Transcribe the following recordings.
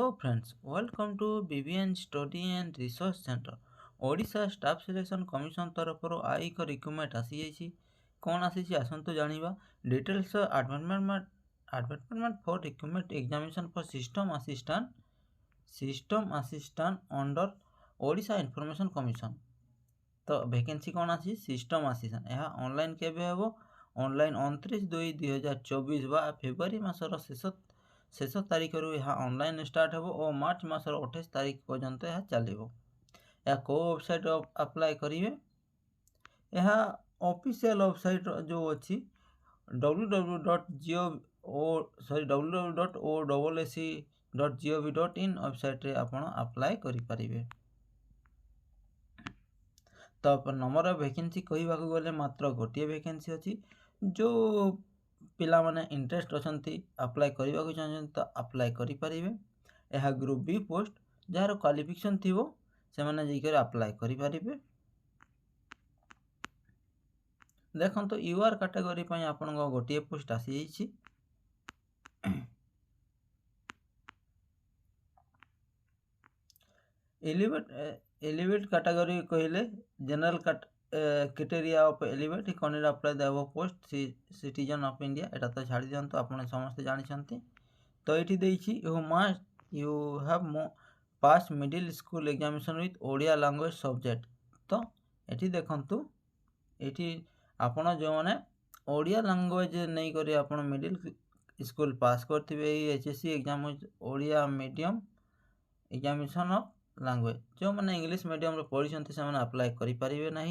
Hello friends, welcome to BBN Study and Research Center. Odisha staff selection commission तरफ आई एक recruitment आसी जाइए कौन आसी आसतु जाना details advertisement for recruitment examination for system assistant under Odisha information commission. तो वैकेंसी कौन आसी सिस्टम असिस्टेंट यह ऑनलाइन केबे हेबो ऑनलाइन 29/2/2024 बा फेब्रुआरी मासर शेष तारीख यह ऑनलाइन स्टार्ट हो और मार्च मासर 28 तारीख पर्यंत यह चलो। यह को वेबसाइट अप्लाई करेंगे यह ऑफिशियल वेबसाइट जो अच्छी www.oac.gov.in वेबसाइट रे आपण अप्लाई करें। तो नंबर ऑफ वैकेंसी कहवा गले मात्र गोटे वैकेंसी अच्छी जो पिला माने इंटरेस्ट अच्छा अप्लाई करने को चाहते तो अप्लाई करें। यह ग्रुप बी पोस्ट जार क्वालिफिकेशन थी से मैंने जाकर अप्लाई करें। देखो तो यूआर कैटेगरी आपण गोटे पोस्ट आसी एलिवेट कैटेगरी कहले general criteria of elevate can apply the above post citizen of India एटा तो छाड़ी दियंतु आपण समस्त जानिछंती। तो एठी देइछि you have pass middle school examination with Odia language subject. तो एठी देखंतु एठी आपण जो माने ओडिया लैंग्वेज नहीं करी आपण मिडिल स्कूल पास करथिबे HSC exam Odia medium examination of language जो मैंने इंग्लिश मीडियम रे पढ़ी से मैंने अप्लाई करें ना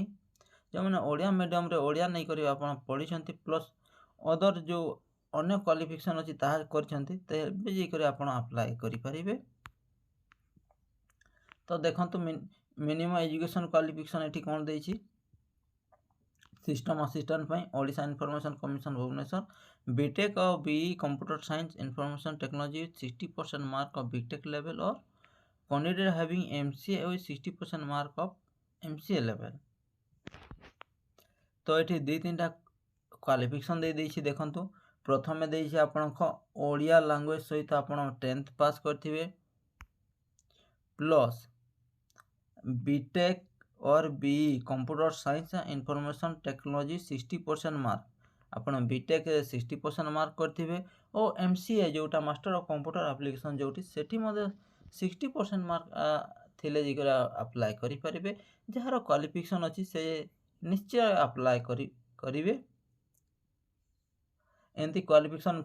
जो मैंने ओडिया मीडियम रे ओडिया नहीं करें आप पढ़ी प्लस अदर जो अन्य क्वालिफिकेशन अच्छी कर अप्लाई करें। तो देखो मिनिमम एजुकेशन क्वालिफिकेशन ये कौन दे system assistant Odisha information commission Bhubaneswar BTech और BE computer science information technology 60% mark of BTech level और candidate having MCA with 60% mark of MCA level। तो ये दी तीन क्वालिफिकेशन दे देछि देखंतु प्रथमे देछि आपनक ओडिया लैंग्वेज सहित आपण 10th पास करथिबे प्लस बीटेक और BE computer science information technology 60% mark आपण बीटेक 60% मार्क करथिबे और MCA जोटा मास्टर ऑफ कंप्यूटर एप्लिकेशन जोटी सेठी मध्ये 60% मार्क थिले जिकर अप्लाई करें जार क्वालिफिकेशन अच्छी से निश्चय अप्लाई करेंगे। एमती क्वालिफिकेशन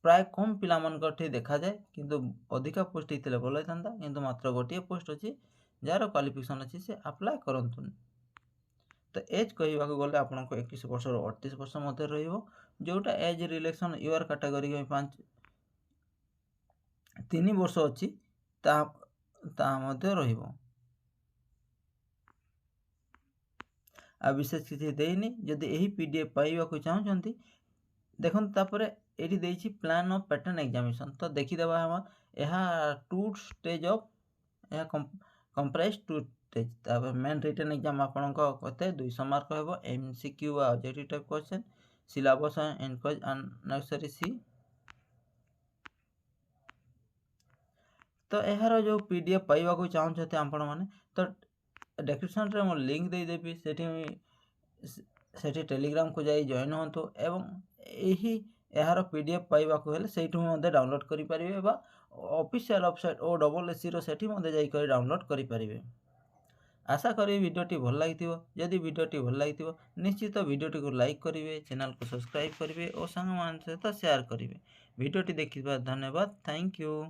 प्राय कम पिला मानकर देखा जाए किंतु अधिका पोस्ट होते भल होता किंतु मात्र गोटे पोस्ट अच्छी जार क्वालिफिकेशन अच्छी से अप्लाई करंतु। तो एज कहवा गले आपन को 21 वर्ष 38 वर्ष मध्य रहिबो जोटा एज रिलेक्शन यूआर कैटेगरी 3 वर्ष अच्छी विशेष किसी देनी जदि यही पीडीएफ पाइबा को चाहते देखो तापर ये देछि प्लान ऑफ पैटर्न एग्जामिनेशन। तो देखीदेवा हम यह 2 स्टेज ऑफ यह कंप्राइज 2 स्टेज तापर मेन रिटन एग्जाम आपन को कते 200 मार्क हेबो एमसीक्यू आ objective type question syllabus enquiry unnecessary सी। तो यार जो पीडीएफ पाइबा को चाहते आपण मैंने तो डिस्क्रिप्शन रे मो लिंक दे देबी सेठी टेलीग्राम को जाई जॉइन होंतु एवं यही यार पीडीएफ पाइबा को हेले सेठु मध्ये डाउनलोड करि परिबे बा ऑफिशियल वेबसाइट OAC रो सेठी मध्ये जाई कर डाउनलोड करि परिबे। आशा करी वीडियोटी भल लागिथिबो यदि वीडियोटी भल लागिथिबो निश्चित वीडियोटी को लाइक करिवे चैनल को सब्सक्राइब करिवे और संग मान सहित शेयर करिवे। वीडियोटी देखिबा धन्यवाद थैंक यू।